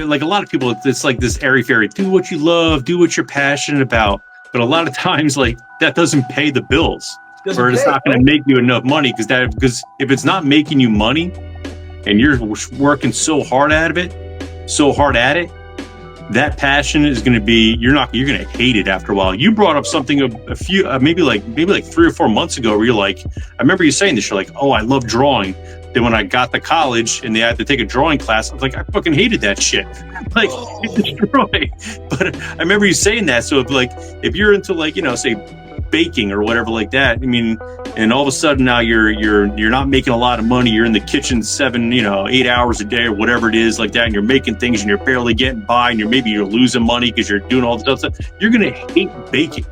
like a lot of people, it's like this airy fairy, do what you love, do what you're passionate about. But a lot of times, like, that doesn't pay the bills, or it's not going to make you enough money, because if it's not making you money and you're working so hard at it, that passion is going to be, you're going to hate it after a while. You brought up something a few, maybe like 3 or 4 months ago, where you're like, I remember you saying this, you're like, oh, I love drawing. Then when I got to college and they had to take a drawing class, I was like, I fucking hated that shit. Like, it's destroyed. But I remember you saying that. So if you're into, like, say baking or whatever like that, I mean, and all of a sudden now you're not making a lot of money, you're in the kitchen 8 hours a day or whatever it is like that, and you're making things and you're barely getting by, and you're losing money because you're doing all this stuff, you're gonna hate baking.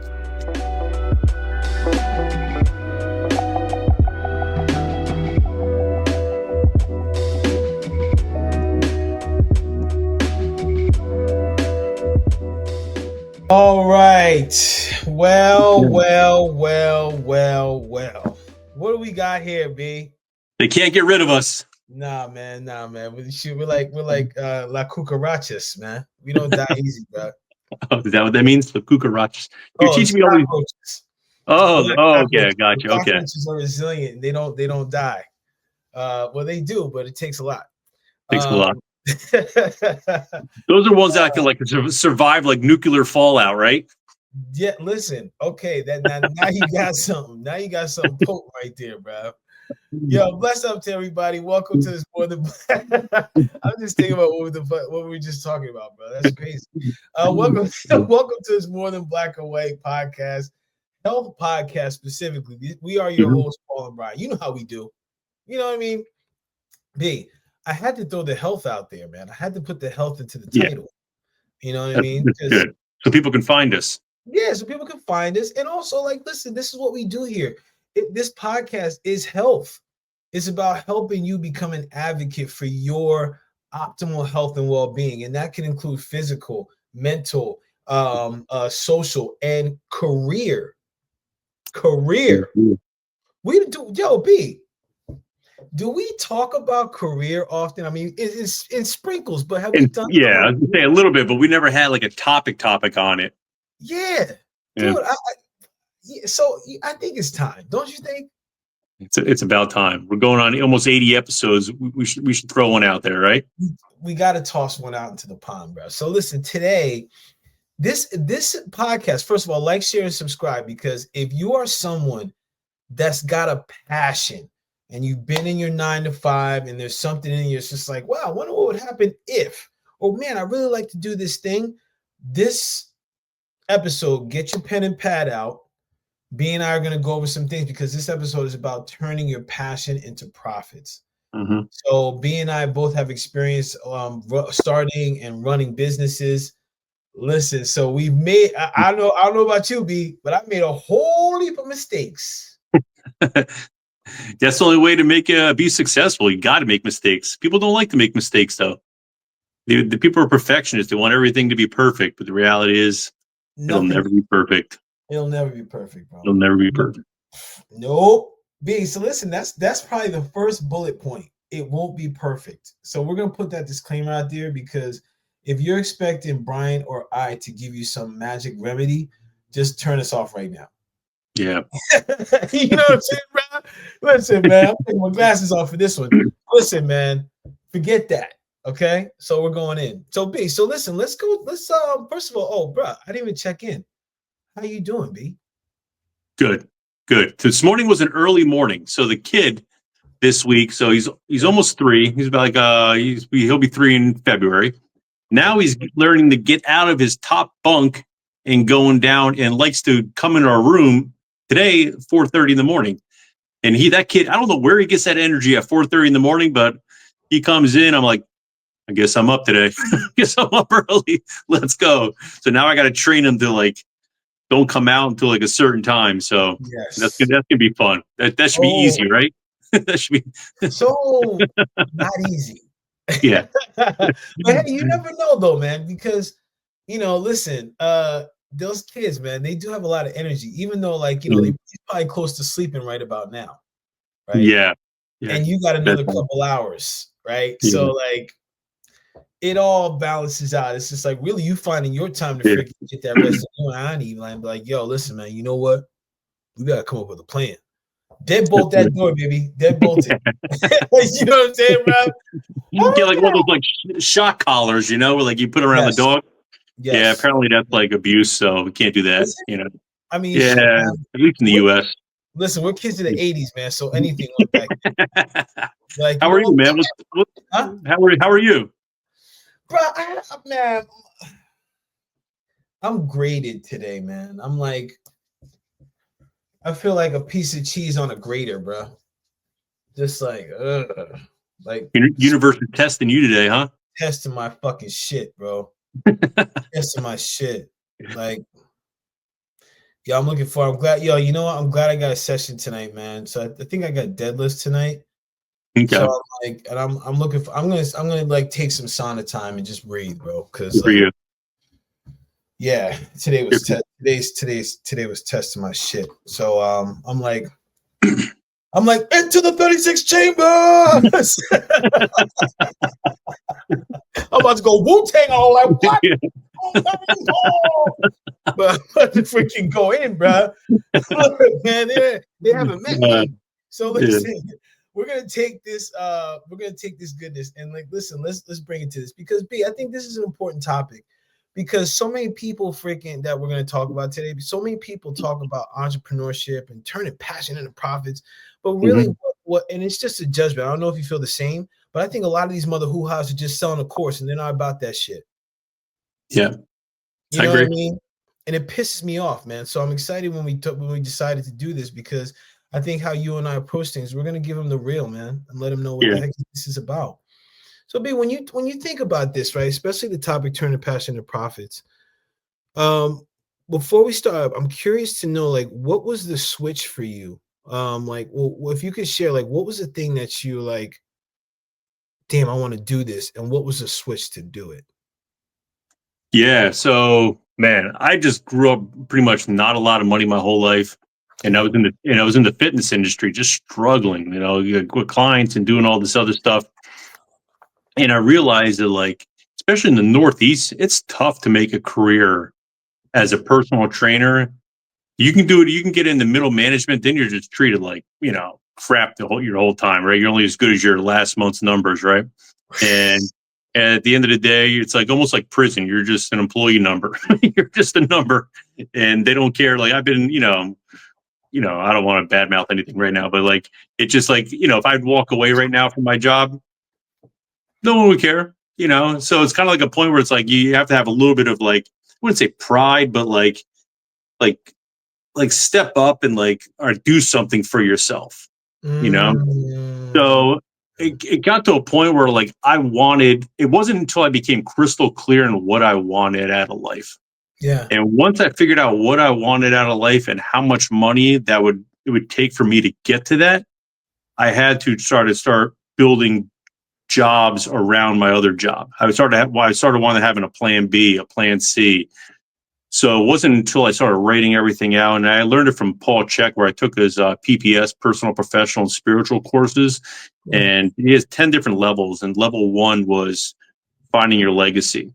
All right. Well. What do we got here, B? They can't get rid of us. Nah, man. We're like La Cucarachas, man. We don't die easy, bro. Oh, is that what that means? The cucarachas. You're teaching me all these. Okay, gotcha. Okay. Cockroaches are resilient. They don't die. Well, they do, but it takes a lot. Takes a lot. Those are ones that can like survive like nuclear fallout, right? Yeah, listen. Okay, now you got something. Now you got something potent right there, bro. Yo, bless up to everybody. Welcome to this More Than Black. I'm just thinking about what we were just talking about, bro. That's crazy. Welcome to this More Than Black and White podcast, health podcast specifically. We are your hosts, Paul and Brian. You know how we do. You know what I mean? B, I had to throw the health out there, man. I had to put the health into the title. You know what I mean? Good. So people can find us. Yeah, so people can find us. And also, like, listen, this is what we do here. This podcast is health. It's about helping you become an advocate for your optimal health and well-being. And that can include physical, mental, social, and career. We do, B. Do we talk about career often? I mean, it's in sprinkles, but have we done? Yeah, I was gonna say a little bit, but we never had like a topic on it. Yeah, dude. So I think it's time, don't you think? It's about time. We're going on almost 80 episodes. We should throw one out there, right? We got to toss one out into the pond, bro. So listen, today, this podcast. First of all, like, share, and subscribe, because if you are someone that's got a passion, and you've been in your 9 to 5, and there's something in you, it's just like, wow, I wonder what would happen if, oh man, I really like to do this thing. This episode, get your pen and pad out. B and I are going to go over some things, because this episode is about turning your passion into profits. So B and I both have experience starting and running businesses. Listen, so we've made, I don't know about you, B, but I've made a whole heap of mistakes. That's the only way to be successful. You got to make mistakes. People don't like to make mistakes, though. The people are perfectionists. They want everything to be perfect, but the reality is it'll never be perfect. It'll never be perfect, bro. It'll never be perfect. Nope. B, so listen, that's probably the first bullet point. It won't be perfect. So we're gonna put that disclaimer out there, because if you're expecting Brian or I to give you some magic remedy, just turn us off right now. Yeah. You know what I'm saying, bro? Listen, man, I'm taking my glasses off for this one. Listen, man, forget that. Okay, so we're going in. So B, so listen, let's go. Let's first of all, bro, I didn't even check in. How you doing, B? Good. This morning was an early morning. So the kid this week, so he's almost 3. He's about like he'll be 3 in February. Now he's learning to get out of his top bunk and going down, and likes to come in our room today 4:30 in the morning. And that kid, I don't know where he gets that energy at 4:30 in the morning, but he comes in. I'm like, I guess I'm up today. I guess I'm up early. Let's go. So now I got to train him to like, don't come out until like a certain time. So yes, that's gonna be fun. That should be easy, right? That should be so not easy. Yeah. But hey, you never know though, man, because listen, those kids, man, they do have a lot of energy, even though they're probably close to sleeping right about now. Right. Yeah. And you got another couple hours, right? Yeah. So it all balances out. It's just like really you finding your time to Yeah. freaking get that rest. I ain't even like, yo, listen, man, you know what? We gotta come up with a plan. Deadbolt that door, baby. Deadbolt it. You know what I'm saying, bro? You get like one of those like shock collars, where like you put around the Yes. dog. Yeah, Yes. apparently that's like abuse, so we can't do that. Is it? I mean, Yeah, shit, man. at least in the U.S. Listen, we're kids of the 80s, man. So anything went back. Like, you How know are you, what? man? Huh? How are you? Bro, man, I'm graded today, man. I'm like, I feel like a piece of cheese on a grater, bro. Just like, like Universe is testing you today, huh? testing my fucking shit, bro. Testing my shit. Like, yeah, I'm looking for. I'm glad, yo. You know what? I'm glad I got a session tonight, man. So I think I got deadlifts tonight. So Okay. I'm like, and I'm looking for. I'm gonna like take some sauna time and just breathe, bro. Because Good for you. yeah, today was today was testing my shit. So I'm like into the 36 chambers. I'm about to go Wu-Tang all like what? But I'm to freaking go in, bro. Man, they haven't met me. So listen, we're gonna take this goodness and like listen, let's bring it to this because B, I think this is an important topic because so many people freaking that we're gonna talk about today, so many people talk about entrepreneurship and turning passion into profits, but really what and it's just a judgment. I don't know if you feel the same, but I think a lot of these mother hoo-has are just selling a course and they're not about that shit. Yeah. You know what I mean? And it pisses me off, man. So I'm excited when we decided to do this because I think how you and I approach things, we're gonna give them the real, man, and let them know what the heck this is about. So, B, when you think about this, right, especially the topic turning passion to profits, before we start, I'm curious to know, like, what was the switch for you? Like, well, if you could share, like, what was the thing that you like, damn, I want to do this, and what was the switch to do it? Yeah. So, man, I just grew up pretty much not a lot of money my whole life. And I was in the fitness industry, just struggling, with clients and doing all this other stuff. And I realized that, like, especially in the Northeast, it's tough to make a career as a personal trainer. You can do it. You can get into middle management, then you're just treated like, crap your whole time, right? You're only as good as your last month's numbers, right? And at the end of the day, it's like almost like prison. You're just an employee number. You're just a number, and they don't care. Like I've been, I don't want to badmouth anything right now, but like it's just like if I'd walk away right now from my job, no one would care. So it's kind of like a point where it's like you have to have a little bit of like I wouldn't say pride, but like step up and like or do something for yourself. So it got to a point where like it wasn't until I became crystal clear in what I wanted out of life. Yeah. And once I figured out what I wanted out of life and how much money it would take for me to get to that, I had to start building jobs around my other job. I started wanting to having a plan B, a plan C. So it wasn't until I started writing everything out, and I learned it from Paul Chek, where I took his PPS, personal, professional, and spiritual courses, and he has 10 different levels. And level 1 was finding your legacy,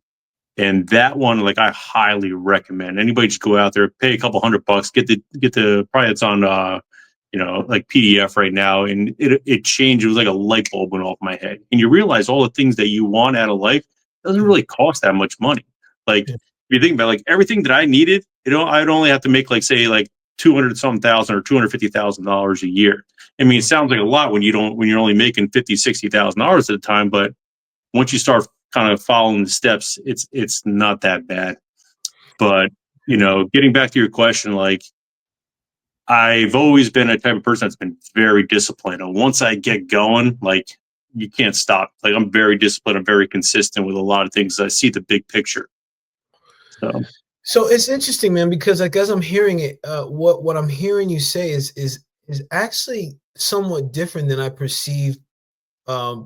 and that one, like, I highly recommend anybody just go out there, pay a couple $100, get the probably it's on like PDF right now, and it changed. It was like a light bulb went off my head, and you realize all the things that you want out of life doesn't really cost that much money. Like if you think about like everything that I needed, I'd only have to make like say like 200 something thousand or $250,000 a year. I mean, it sounds like a lot when you're only making $50,000-$60,000 at a time, but once you start kind of following the steps, it's not that bad. But getting back to your question, like I've always been a type of person that's been very disciplined. And once I get going, like you can't stop. Like I'm very disciplined. I'm very consistent with a lot of things. I see the big picture. So it's interesting, man, because like as I'm hearing it, what I'm hearing you say is actually somewhat different than I perceived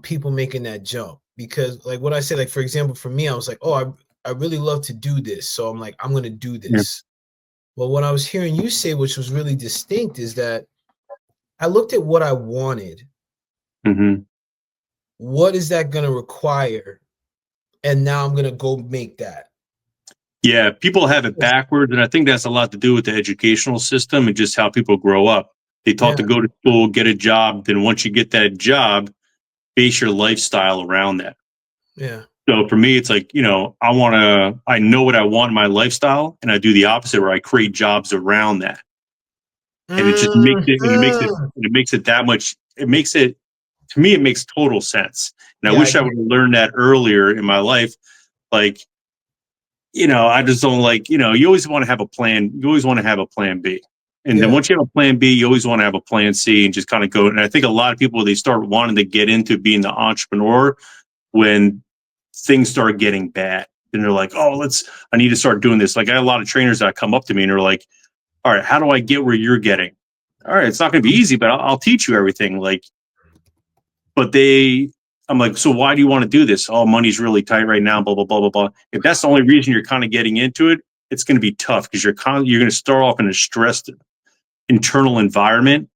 people making that jump. Because like what I said, like for example, for me, I was like, oh, I really love to do this, so I'm like, I'm gonna do this. Well, what I was hearing you say, which was really distinct, is that I looked at what I wanted. What is that going to require? and now I'm gonna go make that. Yeah, people have it backwards, and I think that's a lot to do with the educational system and just how people grow up. They taught to Yeah, go to school, get a job, then once you get that job, base your lifestyle around that. yeah. So for me, it's like, I know what I want in my lifestyle, and I do the opposite where I create jobs around that. And it just makes it, and Mhm. it makes it that much, it makes it, to me, it makes total sense. And I Yeah, I wish I get would have learned that earlier in my life. Like, I just don't like, you always want to have a plan. You always want to have a plan B. And then yeah, once you have a plan B, you always want to have a plan C and just kind of go. And I think a lot of people, they start wanting to get into being the entrepreneur when things start getting bad. And they're like, oh, I need to start doing this. Like I have a lot of trainers that come up to me and are like, all right, how do I get where you're getting? All right, it's not going to be easy, but I'll teach you everything. Like, but I'm like, so why do you want to do this? Oh, money's really tight right now, blah, blah, blah, blah, blah. If that's the only reason you're kind of getting into it, it's going to be tough because you're going to start off in a stressed internal environment.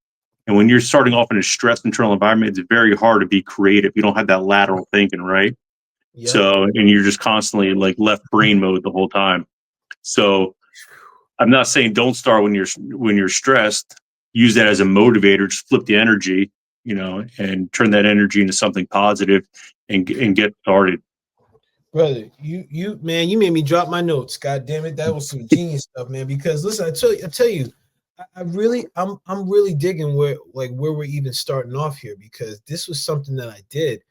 And when you're starting off in a stressed internal environment, it's very hard to be creative. You don't have that lateral thinking, right? yep. So, and you're just constantly like left brain mode the whole time. So I'm not saying don't start when you're stressed. Use that as a motivator. Just flip the energy, and turn that energy into something positive, and get started. Brother, man, you made me drop my notes. God damn it, that was some genius stuff, man. Because listen, I tell you, I'm really digging where we're even starting off here because this was something that I did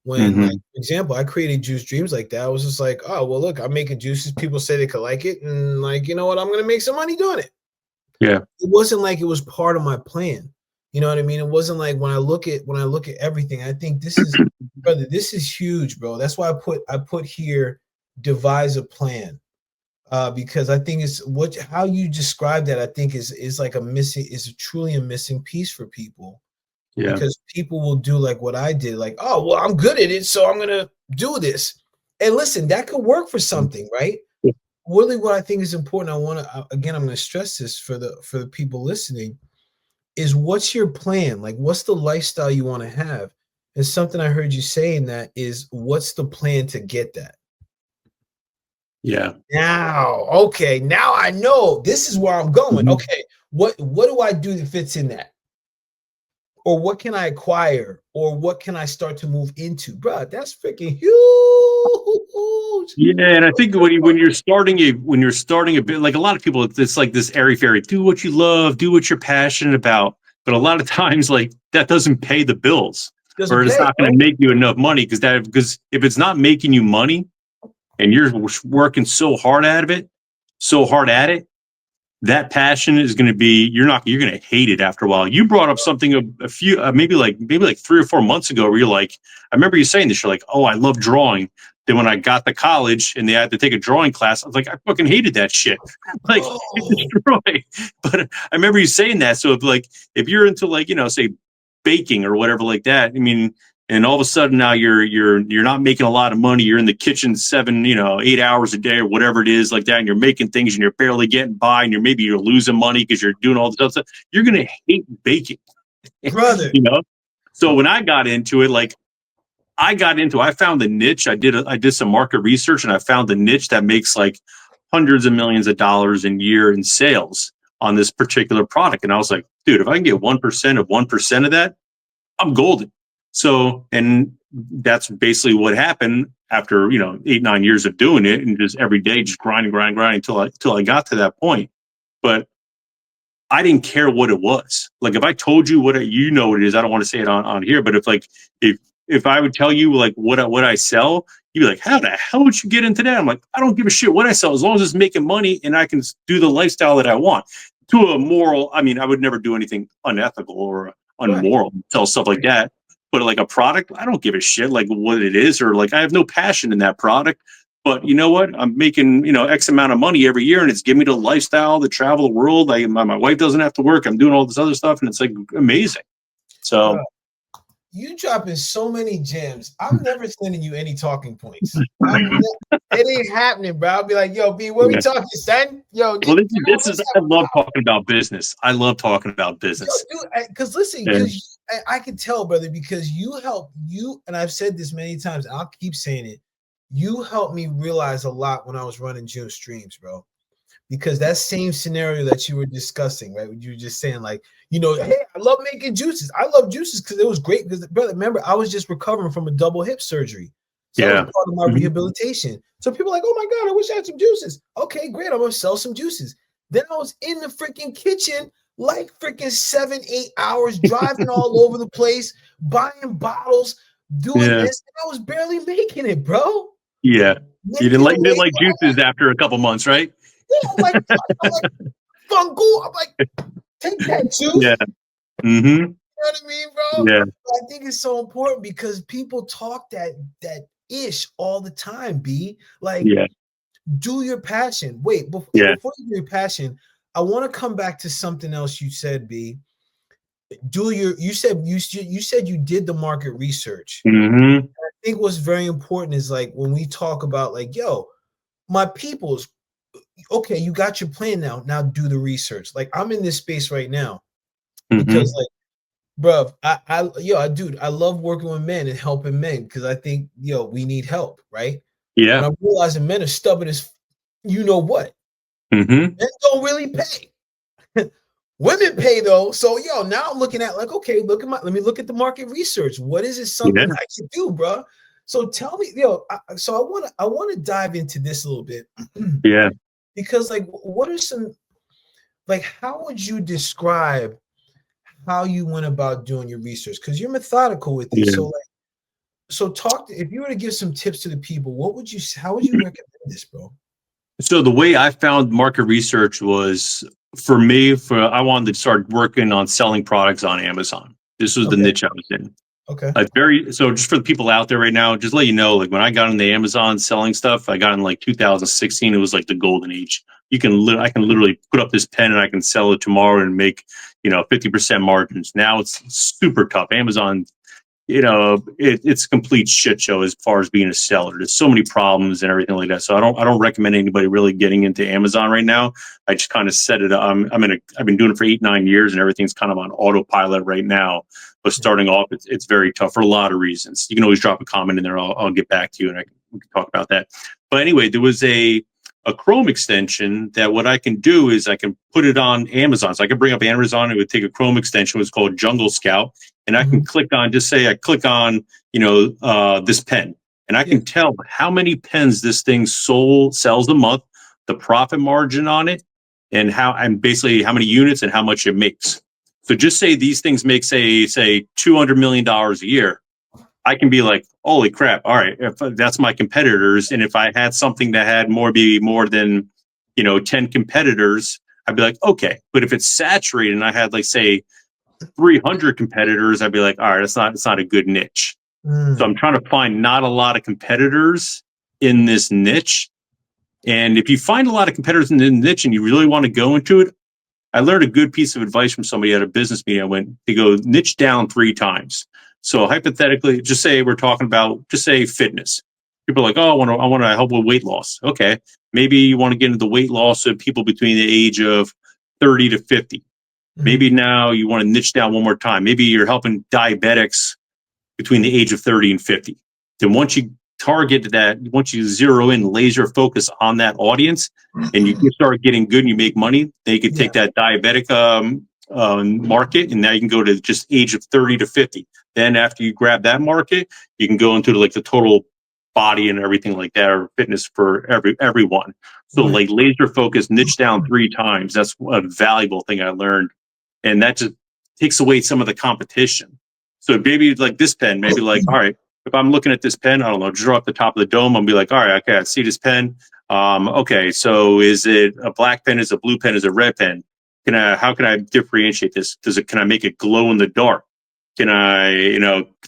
when, like, Mm-hmm. for example, I created Juice Dreams like that. I was just like, oh well, look, I'm making juices. People say they could like it, and like, you know what, I'm gonna make some money doing it. Yeah. It wasn't like it was part of my plan. You know what I mean? It wasn't like when I look at everything, I think this is, brother, this is huge, bro. That's why I put here devise a plan. Because I think it's what how you describe that, I think is like is truly a missing piece for people Yeah. because people will do like what I did, like, oh well, I'm good at it, so I'm gonna do this. And listen, that could work for something, right? Really what I think is important, I want to again, I'm going to stress this for the people listening, is what's your plan? Like what's the lifestyle you want to have? And something I heard you saying that is what's the plan to get that? Yeah. Now, okay, now I know this is where I'm going. Mm-hmm. Okay, what do I do that fits in that? Or what can I acquire? Or what can I start to move into? Bro, that's freaking huge. Yeah, and I think when you're starting a bit, like a lot of people, it's like this airy fairy. Do what you love, do what you're passionate about. But a lot of times, like that doesn't pay the bills, Doesn't or it's pay, not going bro. to make you enough money because if it's not making you money and you're working so hard at it, that passion is going to be you're going to hate it after a while. You brought up something a few maybe like 3 or 4 months ago where you're like, I remember you saying this. You're like, oh, I love drawing. Then when I got to college and they had to take a drawing class, I was like, I fucking hated that shit. Like it's Oh, drawing. But I remember you saying that. So if you're into like say baking or whatever like that, I mean, and all of a sudden now you're not making a lot of money. You're in the kitchen 8 hours a day or whatever it is like that, and you're making things and you're barely getting by, and you're losing money because you're doing all this other stuff. You're gonna hate baking, brother. you know. So when I got into it, I found the niche. I did some market research and I found the niche that makes like hundreds of millions of dollars a year in sales on this particular product. And I was like, dude, if I can get 1% of 1% of that, I'm golden. So, and that's basically what happened after, 8, 9 years of doing it and just every day, just grinding until I got to that point. But I didn't care what it was. Like if I told you what what it is, I don't want to say it on here, but if I would tell you like what I sell, you'd be like, how the hell would you get into that? I'm like, I don't give a shit what I sell as long as it's making money and I can do the lifestyle that I want. To a moral, I mean, I would never do anything unethical or Right. unmoral, sell stuff like that. But like a product, I don't give a shit like what it is, or like I have no passion in that product. But you know what? I'm making, X amount of money every year and it's giving me the lifestyle, the travel the world. My wife doesn't have to work. I'm doing all this other stuff and it's like amazing. Bro, So you dropping so many gems. I'm never sending you any talking points. It ain't happening, bro. I'll be like, yo, B, what we yeah. talking, son? Yo, Well, let's I have a love talking about business. I love talking about yo, business. dude, because listen, And because I can tell, brother, because you help you, and I've said this many times, and I'll keep saying it. you helped me realize a lot when I was running June streams, bro. Because that same scenario that you were discussing, right? You were just saying, like, hey, I love making juices. I love juices because it was great. Because, brother, remember, I was just recovering from a double hip surgery. So that was Yeah. part of my rehabilitation. So people are like, oh my God, I wish I had some juices. Okay, great. I'm going to sell some juices. Then I was in the freaking kitchen, like freaking 7-8 hours, driving all over the place, buying bottles, doing Yeah. this. And I was barely making it, bro. Yeah. You Making a didn't label. like juices after a couple months, right? Yeah, I'm like, fungal. I'm like, take that, juice. Yeah. Mm-hmm. You know what I mean, bro? Yeah. I think it's so important because people talk that ish all the time, B. Like, Yeah. do your passion. Wait, Yeah. before you do your passion, I want to come back to something else you said, B. You said you did the market research. Mm-hmm. I think what's very important is like when we talk about like, yo, my people's okay, you got your plan now. Now do the research. Like I'm in this space right now because Mm-hmm. like, bro, dude, I love working with men and helping men because I think, we need help, right? And Yeah. I'm realizing men are stubborn as you know what. Mm-hmm. Men don't really pay. Women pay though. So now I'm looking at like, okay, let me look at the market research. What is it Yeah. something I can do, bro? So tell me, so I want to dive into this a little bit. Yeah. Because like what are some like how would you describe how you went about doing your research? Because you're methodical with it. Yeah. So if you were to give some tips to the people, how would you recommend this, bro? So the way I found market research was for me, I wanted to start working on selling products on Amazon. This was the Okay. niche I was in. Okay. So just for the people out there right now, just let you know, like when I got into Amazon selling stuff, I got in like 2016. It was like the golden age. I can literally put up this pen and I can sell it tomorrow and make 50% margins. Now it's super tough. Amazon, it's a complete shit show as far as being a seller. There's so many problems and everything like that. So I don't recommend anybody really getting into Amazon right now. I just kind of set it up. I've been doing it for 8-9 years and everything's kind of on autopilot right now. But starting off, it's very tough for a lot of reasons. You can always drop a comment in there. I'll get back to you and we can talk about that. But anyway, there was a Chrome extension that what I can do is I can put it on Amazon. So I can bring up Amazon. It would take a Chrome extension. It's called Jungle Scout. And I can click on, I click on, this pen. And I can tell how many pens this thing sells a month, the profit margin on it, and basically how many units and how much it makes. So just say these things make, say $200 million a year. I can be like, holy crap. All right. If that's my competitors. And if I had something that had more than, 10 competitors, I'd be like, okay. But if it's saturated and I had like, say 300 competitors, I'd be like, all right, it's not a good niche. So I'm trying to find not a lot of competitors in this niche. And if you find a lot of competitors in the niche and you really want to go into it, I learned a good piece of advice from somebody at a business meeting. I went to go niche down 3 times. So hypothetically, just say we're talking about, just say fitness. People are like, oh, I want to help with weight loss. Okay. Maybe you want to get into the weight loss of people between the age of 30 to 50. Maybe now you want to niche down one more time. Maybe you're helping diabetics between the age of 30 and 50. Then once you target that, once you zero in, laser focus on that audience, and you start getting good and you make money, they could take that diabetic market, and now you can go to just age of 30 to 50. Then after you grab that market, you can go into like the total body and everything like that, or fitness for everyone. So like laser focus, niche down 3 times. That's a valuable thing I learned. And that just takes away some of the competition. So maybe like this pen, maybe like, all right, if I'm looking at this pen, I don't know, draw up the top of the dome, I'll be like, all right, okay, I see this pen. Okay, so is it a black pen? Is it a blue pen? Is it a red pen? How can I differentiate this? Can I make it glow in the dark? Can I,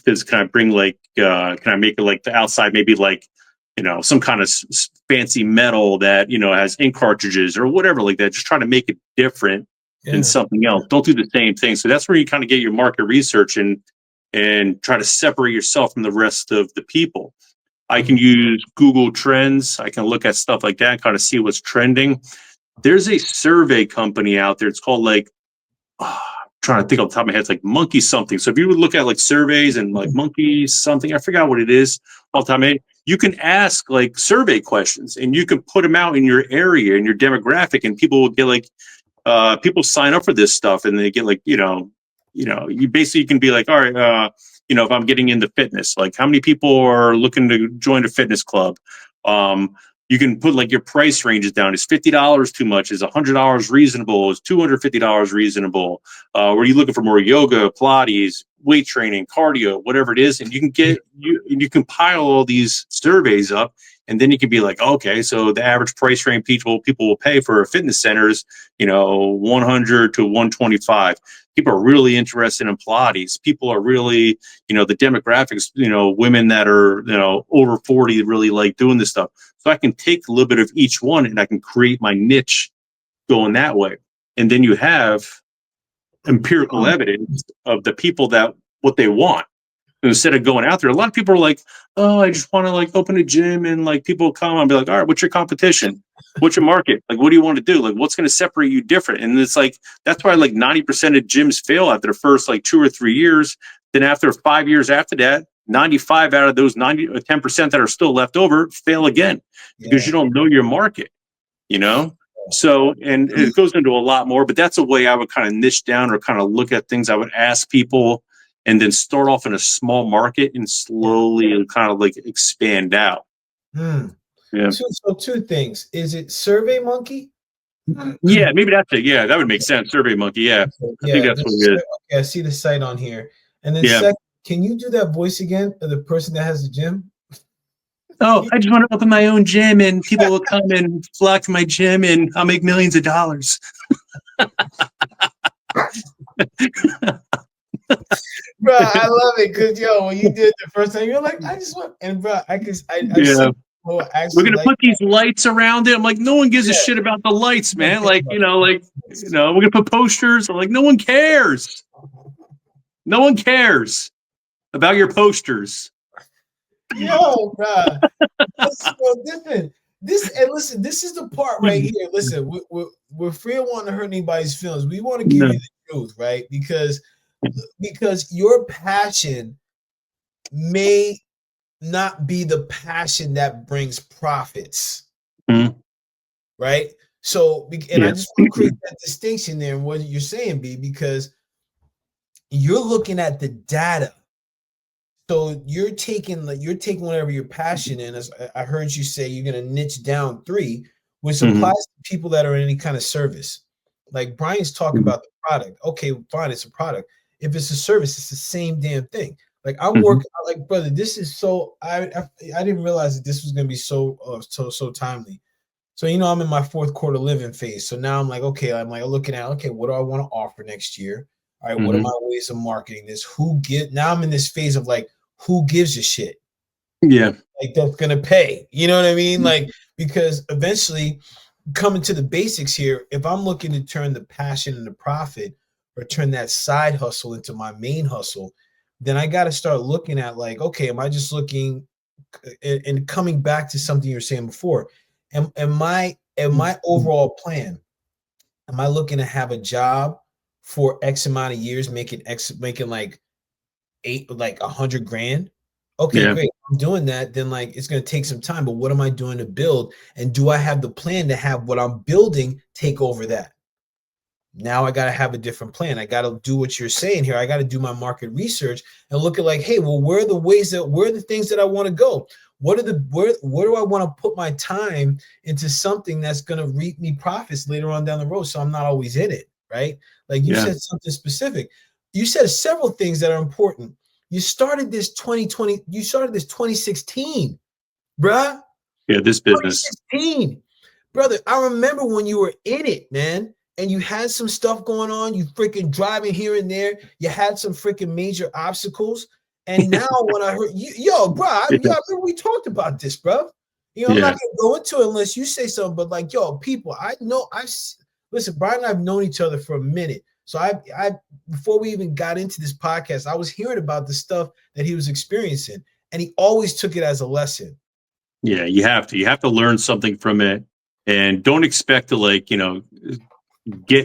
can I bring like, can I make it like the outside, maybe like, some kind of fancy metal that, has ink cartridges or whatever like that. Just try to make it different than something else. Don't do the same thing. So that's where you kind of get your market research and try to separate yourself from the rest of the people. I can use Google Trends. I can look at stuff like that, kind of see what's trending. There's a survey company out there. It's called like, I'm trying to think off the top of my head, it's like monkey something. So if you would look at like surveys and like monkey something, I forgot what it is off the top of my head, you can ask like survey questions and you can put them out in your area, in your demographic, and people will get like, people sign up for this stuff and they get like, you basically can be like, all right, if I'm getting into fitness, like how many people are looking to join a fitness club? You can put like your price ranges down. Is $50 too much? Is $100 reasonable? Is $250 reasonable? Were you looking for more yoga, Pilates, weight training, cardio, whatever it is? And you can compile all these surveys up, and then you can be like, okay, so the average price range people will pay for a fitness center is, 100 to 125. People are really interested in Pilates. People are really, the demographics, women that are, over 40 really like doing this stuff. So I can take a little bit of each one and I can create my niche going that way. And then you have empirical evidence of the people that what they want. And instead of going out there, a lot of people are like, oh, I just want to like open a gym and like people come and be like, all right, what's your competition? What's your market? Like, what do you want to do? Like, what's going to separate you different? And it's like, that's why like 90% of gyms fail after the first like 2 or 3 years. Then after 5 years after that, 95 out of those 10% that are still left over fail again because you don't know your market, So, and it goes into a lot more, but that's a way I would kind of niche down or kind of look at things. I would ask people and then start off in a small market and slowly kind of like expand out. Yeah. So two things. Is it Survey Monkey? Yeah, maybe that's it. Yeah, that would make sense. Survey Monkey. Yeah. I think that's what it is. Okay, I see the site on here. And then second, can you do that voice again of the person that has the gym? Oh, I just want to open my own gym and people will come and flock to my gym and I'll make millions of dollars. Bro, I love it because when you did it the first time, you're like, I just want, and bro, we're gonna put these lights around it. I'm like, no one gives a shit about the lights, man. Like, we're gonna put posters. I'm like, no one cares. No one cares about your posters. Yo, bro. Listen, this is the part right here. Listen, we're free of wanting to hurt anybody's feelings. We want to give you the truth, right? Because your passion may not be the passion that brings profits, right? So, and I just want to create that distinction there in what you're saying, B, because you're looking at the data. So you're taking whatever your passion in. As I heard you say, you're going to niche down 3, which applies to people that are in any kind of service. Like Brian's talking about the product. Okay, fine, it's a product. If it's a service, it's the same damn thing. Like I'm working, like brother, this is so. I didn't realize that this was going to be so timely. So I'm in my 4th quarter living phase. So now I'm like, okay, I'm like looking at, okay, what do I want to offer next year? All right, what are my ways of marketing this? Now I'm in this phase of like, who gives a shit? Yeah. Like that's gonna pay. You know what I mean? Like, because eventually coming to the basics here, if I'm looking to turn the passion into profit or turn that side hustle into my main hustle, then I got to start looking at like, okay, am I just looking and coming back to something you were saying before? Am my overall plan, am I looking to have a job for X amount of years, making like 100 grand? Okay, great. I'm doing that. Then like it's going to take some time, but what am I doing to build? And do I have the plan to have what I'm building take over that? Now I got to have a different plan. I got to do what you're saying here. I got to do my market research and look at like, hey, well, where are the things that I want to go? Where do I want to put my time into something that's going to reap me profits later on down the road? So I'm not always in it, right? Like you said something specific. You said several things that are important. You started this 2020. You started this 2016, bruh. Yeah, this business. 2016, brother. I remember when you were in it, man. And you had some stuff going on, you freaking driving here and there, you had some freaking major obstacles. And now when I heard you, bro, I remember we talked about this, bro. I'm not gonna go into it unless you say something, but like, people, listen, Brian and I've known each other for a minute. So I before we even got into this podcast, I was hearing about the stuff that he was experiencing, and he always took it as a lesson. Yeah, you have to learn something from it, and don't expect to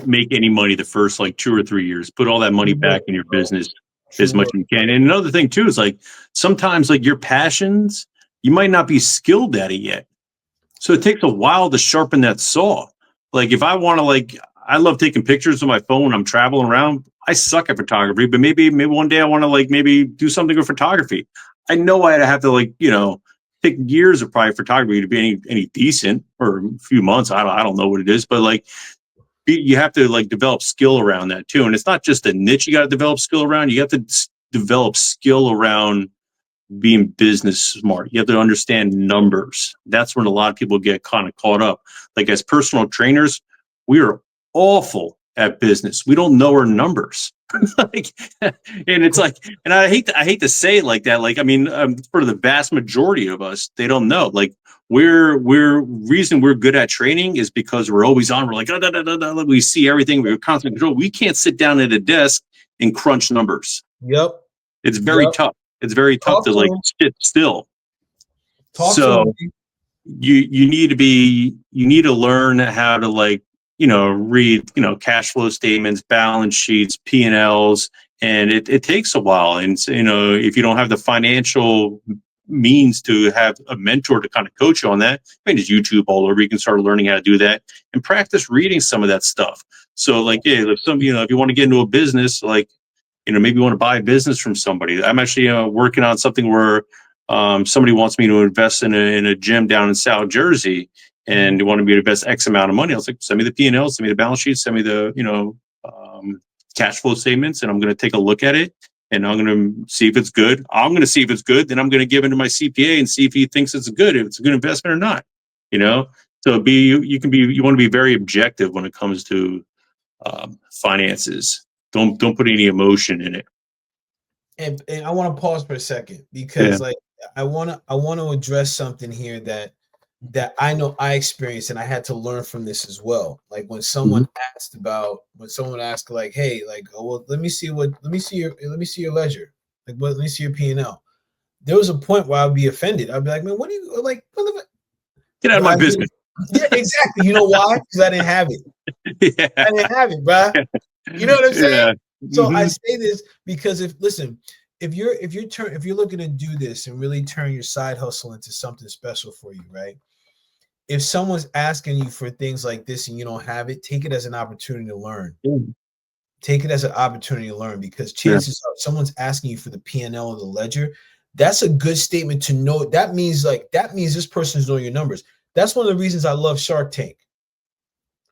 make any money the first like 2 or 3 years. Put all that money back in your business as much as you can. And another thing too is like sometimes like your passions, you might not be skilled at it yet. So it takes a while to sharpen that saw. Like if I want to I love taking pictures with my phone when I'm traveling around. I suck at photography, but maybe one day I want to maybe do something with photography. I know I'd have to take years of probably photography to be any decent, or a few months. I don't know what it is, but you have to develop skill around that too. And it's not just a niche you got to develop skill around. You have to develop skill around being business smart. You have to understand numbers. That's when a lot of people get kind of caught up. Like as personal trainers, we are awful at business. We don't know our numbers. And it's and I hate to say it like that. For the vast majority of us, they don't know. Reason we're good at training is because we're always on. We're like, da, da, da, da, we see everything. We're constant control. We can't sit down at a desk and crunch numbers. Yep. It's very tough. It's very tough to sit still. So you need to learn how to read, cash flow statements, balance sheets, P&Ls, and it takes a while. And if you don't have the financial means to have a mentor to kind of coach you on that, I mean, there's YouTube all over. You can start learning how to do that and practice reading some of that stuff. So if you want to get into a business, maybe you want to buy a business from somebody. I'm actually working on something where somebody wants me to invest in a gym down in South Jersey, and they want me to invest X amount of money. I was like, send me the P&L, send me the balance sheet, send me the cash flow statements, and I'm going to take a look at it, and I'm going to see if it's good. I'm going to see if it's good. Then I'm going to give it to my CPA and see if he thinks it's good, if it's a good investment or not. So you want to be very objective when it comes to finances. Don't put any emotion in it. And I want to pause for a second because I want to address something here that I know I experienced, and I had to learn from this as well. Like when someone asked hey, well, let me see your ledger. Let me see your P&L. There was a point where I'd be offended. I'd be like, man, what do you like? Get out of my business. Yeah, exactly. You know why? Because I didn't have it. Yeah. I didn't have it, bro. You know what I'm saying? Yeah. So I say this because if you're looking to do this and really turn your side hustle into something special for you, right? If someone's asking you for things like this and you don't have it, take it as an opportunity to learn. Take it as an opportunity to learn, because chances are someone's asking you for the P&L or the ledger. That's a good statement to know. That means this person's knowing your numbers. That's one of the reasons I love Shark Tank.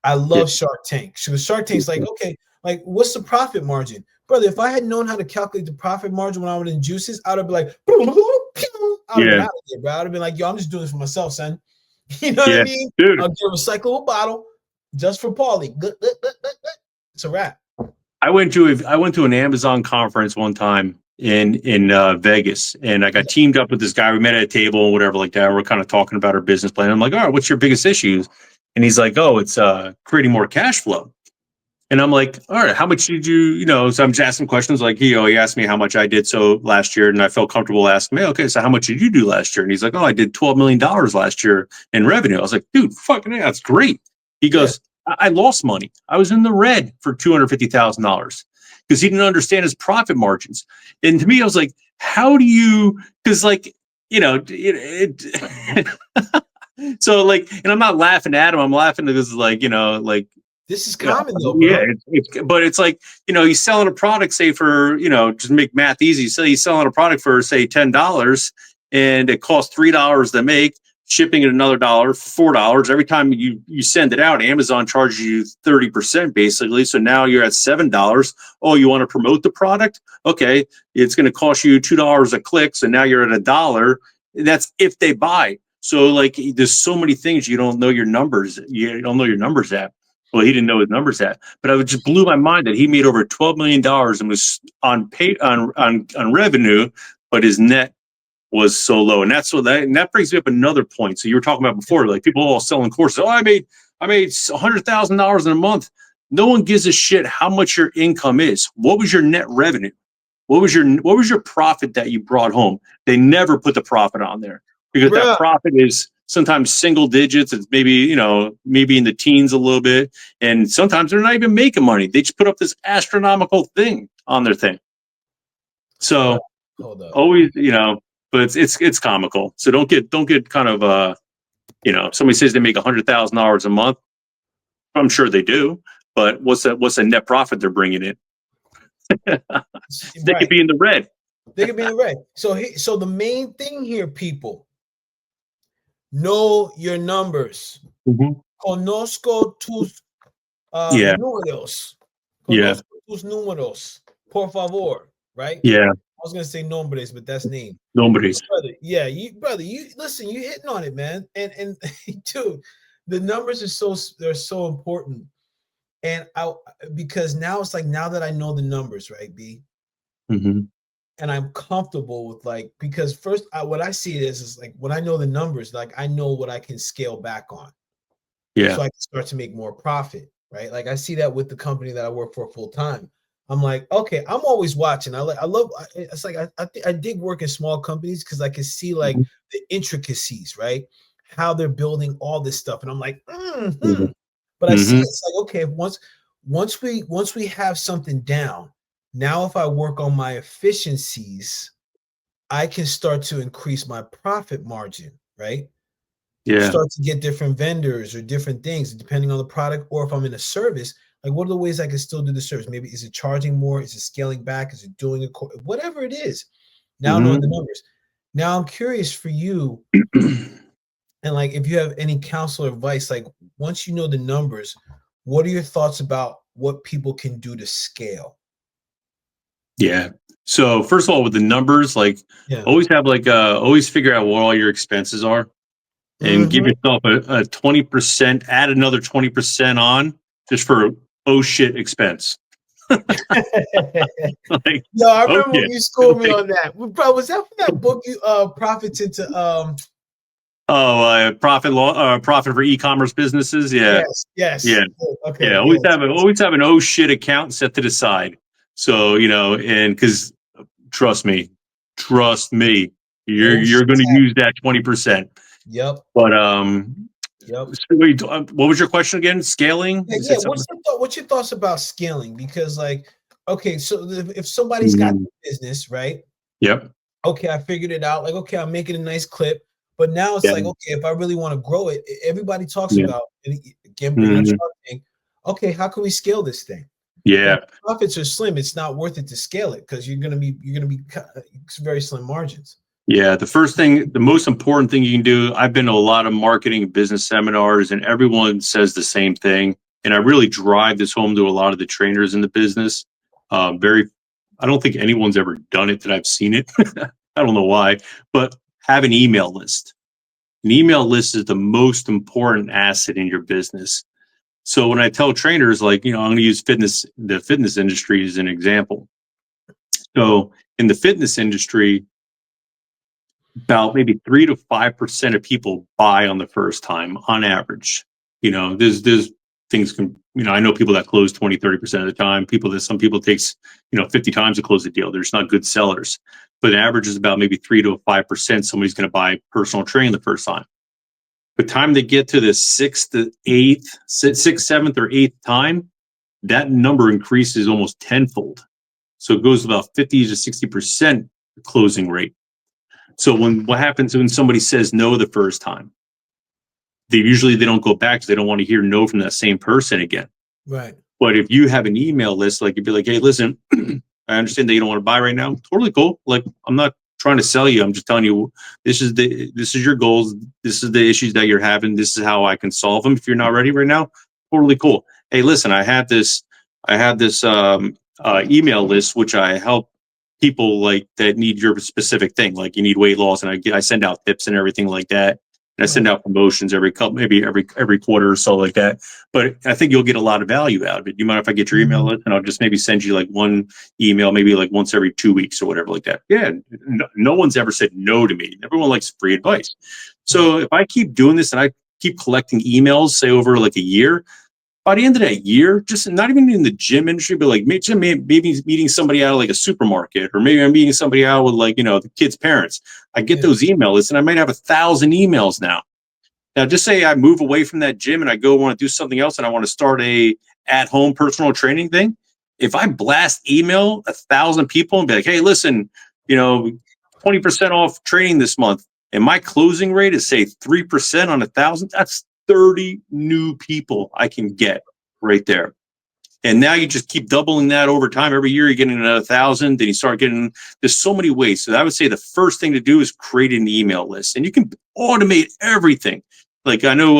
I love Shark Tank. So Shark Tank's okay, what's the profit margin? Brother, if I had known how to calculate the profit margin when I was in juices, I would have been like, I would have been out of here, bro. I would have been like, yo, I'm just doing this for myself, son. You know what I mean? Dude. I'll get a recyclable bottle just for Paulie. It's a wrap. I went to an Amazon conference one time in Vegas, and I got teamed up with this guy. We met at a table, whatever like that. We're kind of talking about our business plan. I'm like, all right, what's your biggest issues? And he's like, oh, it's creating more cash flow. And I'm like, all right, how much did you, so I'm just asking questions like, he asked me how much I did so last year, and I felt comfortable asking me, okay, so how much did you do last year? And he's like, oh, I did $12 million last year in revenue. I was like, dude, fucking yeah, that's great. He goes, I lost money. I was in the red for $250,000 because he didn't understand his profit margins. And to me, I was like, how do you, because so and I'm not laughing at him. I'm laughing because this is common though, bro. Yeah, but it's he's selling a product, say for, just make math easy. So he's selling a product for, say, $10, and it costs $3 to make, shipping it another $4. Every time you send it out, Amazon charges you 30% basically. So now you're at $7. Oh, you want to promote the product? Okay, it's going to cost you $2 a click. So now you're at $1. That's if they buy. So there's so many things you don't know your numbers. You don't know your numbers at. Well, he didn't know his numbers at, but it just blew my mind that he made over $12 million and was on revenue, but his net was so low. And that brings me up another point. So you were talking about before, people all selling courses. Oh, I made $100,000 in a month. No one gives a shit how much your income is. What was your net revenue? What was your profit that you brought home? They never put the profit on there because that profit is sometimes single digits. It's maybe, maybe in the teens a little bit. And sometimes they're not even making money. They just put up this astronomical thing on their thing. So Hold up. always, but it's comical. So don't get kind of, if somebody says they make $100,000 a month, I'm sure they do, but what's the net profit they're bringing in? They could be in the red. They could be in the red. So the main thing here, people, know your numbers. Mm-hmm. Conozco tus números. Conozco tus números. Por favor. Right? Yeah. I was gonna say nombres, but that's name. Nombres. Brother, you listen, you hitting on it, man. And dude, the numbers they're so important. And because now it's like, now that I know the numbers, right, B? Mm-hmm. And I'm comfortable with, like, because first what I see is like, when I know the numbers, like, I know what I can scale back on. Yeah. So I can start to make more profit, right? Like, I see that with the company that I work for full time. I'm like, okay, I'm always watching. It's like, I dig work in small companies because I can see like the intricacies, right? How they're building all this stuff. And I'm like, But I see it's like, okay, once we have something down, now if I work on my efficiencies, I can start to increase my profit margin, right? Yeah. Start to get different vendors or different things depending on the product, or if I'm in a service, like, what are the ways I can still do the service? Maybe is it charging more? Is it scaling back? Is it doing whatever it is? Now knowing the numbers. Now I'm curious for you, and like, if you have any counsel or advice, like, once you know the numbers, what are your thoughts about what people can do to scale? Yeah. So first of all, with the numbers, like, always have always figure out what all your expenses are, and give yourself a 20%, add another 20% on just for oh shit expense. Like, yo, I remember when you schooled me on that. Bro, was that from that book, you Profits into profit for e-commerce businesses? Yeah. Yes. Yeah. Okay. Yeah. Always have an oh shit account set to the side. So, and because trust me, you're going to use that 20%. Yep. But what was your question again? Scaling? Yeah. What's your thoughts about scaling? Because, like, okay, so if somebody's got the business, right? Yep. Okay, I figured it out. Like, okay, I'm making a nice clip, but now it's like, okay, if I really want to grow it, everybody talks about, and again, bringing up Shark Tank, okay, how can we scale this thing? Yeah. But profits are slim. It's not worth it to scale it because you're gonna be very slim margins. Yeah, the most important thing you can do, I've been to a lot of marketing business seminars, and everyone says the same thing. And I really drive this home to a lot of the trainers in the business. I don't think anyone's ever done it that I've seen it. I don't know why, but have an email list. An email list is the most important asset in your business. So when I tell trainers, like, I'm going to use the fitness industry as an example. So in the fitness industry, about maybe 3 to 5% of people buy on the first time on average. There's things I know people that close 20, 30% of the time, some people takes, 50 times to close the deal. There's not good sellers, but the average is about maybe 3 to 5%. Somebody's going to buy personal training the first time. By the time they get to the sixth, 7th or 8th time, that number increases almost tenfold. So it goes about 50 to 60% closing rate. So what happens when somebody says no the first time? They don't go back because they don't want to hear no from that same person again. Right. But if you have an email list, like, you'd be like, hey, listen, I understand that you don't want to buy right now. Totally cool. Like, I'm not trying to sell you. I'm just telling you, this is your goals. This is the issues that you're having. This is how I can solve them. If you're not ready right now, totally cool. Hey, listen, I have this email list, which I help people like that need your specific thing. Like, you need weight loss, and I send out tips and everything like that. And I send out promotions every quarter or so like that. But I think you'll get a lot of value out of it. You mind if I get your email list, and I'll just maybe send you like one email, maybe like once every 2 weeks or whatever like that. Yeah. No one's ever said no to me. Everyone likes free advice. So if I keep doing this and I keep collecting emails, say over like a year, by the end of that year, just not even in the gym industry, but like maybe meeting somebody out of like a supermarket, or maybe I'm meeting somebody out with, like, the kids' parents. I get those email lists, and I might have 1,000 emails now. Now, just say I move away from that gym and I go want to do something else and I want to start a at-home personal training thing. If I blast email 1,000 people and be like, hey, listen, 20% off training this month, and my closing rate is say 3% on 1,000, that's 30 new people I can get right there. And now you just keep doubling that over time. Every year you're getting another 1,000. Then you start getting, there's so many ways. So I would say the first thing to do is create an email list, and you can automate everything. Like I know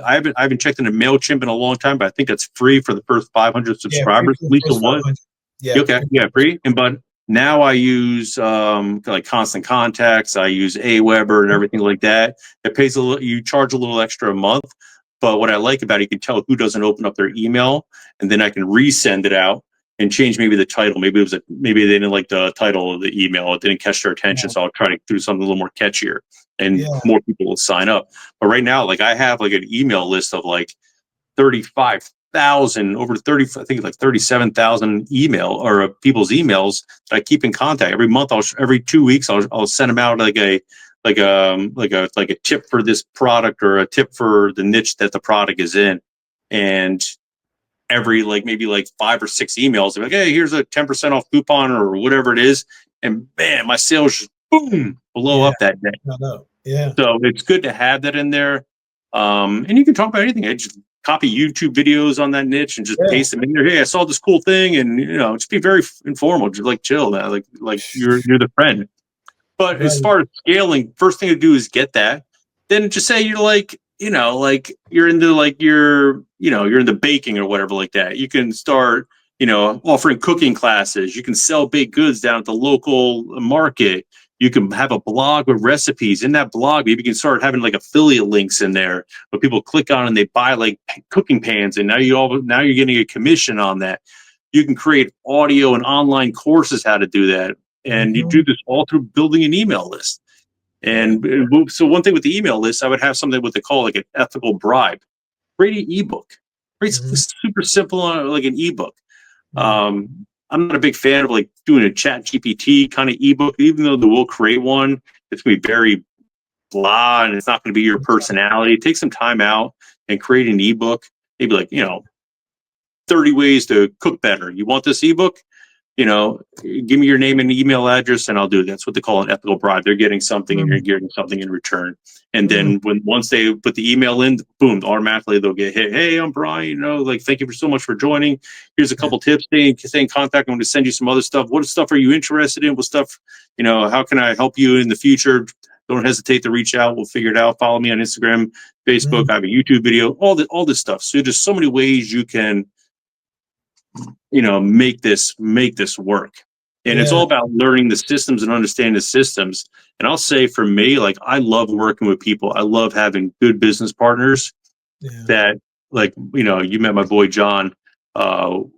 I haven't checked into MailChimp in a long time, but I think that's free for the first 500 subscribers. At least it was. Yeah. Okay. Yeah, free. But now I use like Constant Contacts. I use Aweber and everything like that. It pays a little. You charge a little extra a month. But what I like about it, you can tell who doesn't open up their email, and then I can resend it out and change maybe the title. Maybe maybe they didn't like the title of the email. It didn't catch their attention, so I'll try to do something a little more catchier, and more people will sign up. But right now, like I have like an email list of like 35,000, over 30, I think like 37,000 email or people's emails that I keep in contact every month. Every 2 weeks, I'll send them out like a tip for this product or a tip for the niche that the product is in. And every maybe 5 or 6 emails, like, hey, here's a 10% off coupon or whatever it is. And man, my sales just boom, blow up that day. Yeah. So it's good to have that in there. And you can talk about anything. I just copy YouTube videos on that niche and just paste them in there. Hey, I saw this cool thing, and just be very informal, just chill now, like you're the friend. But as far as scaling, first thing to do is get that. Then just say you're you're into you're into baking or whatever like that. You can start, offering cooking classes. You can sell baked goods down at the local market. You can have a blog with recipes. In that blog, maybe you can start having affiliate links in there where people click on and they buy cooking pans, and now you're getting a commission on that. You can create audio and online courses how to do that. And you do this all through building an email list. And so one thing with the email list, I would have something what they call an ethical bribe. Create an ebook. Create something super simple like an ebook. I'm not a big fan of doing a chat GPT kind of ebook, even though we'll create one. It's going to be very blah, and it's not going to be your personality. Take some time out and create an ebook. Maybe 30 ways to cook better. You want this ebook? Give me your name and email address, and I'll do it. That's what they call an ethical bribe. They're getting something, and you're getting something in return. And then once they put the email in, boom, automatically they'll get hit. Hey, I'm Brian. Thank you so much for joining. Here's a couple tips. Stay in contact. I'm going to send you some other stuff. What stuff are you interested in? What stuff? How can I help you in the future? Don't hesitate to reach out. We'll figure it out. Follow me on Instagram, Facebook. I have a YouTube video. All this stuff. So there's so many ways you can make this work. And it's all about learning the systems and understanding the systems. And I'll say for me, I love working with people. I love having good business partners that you met my boy John.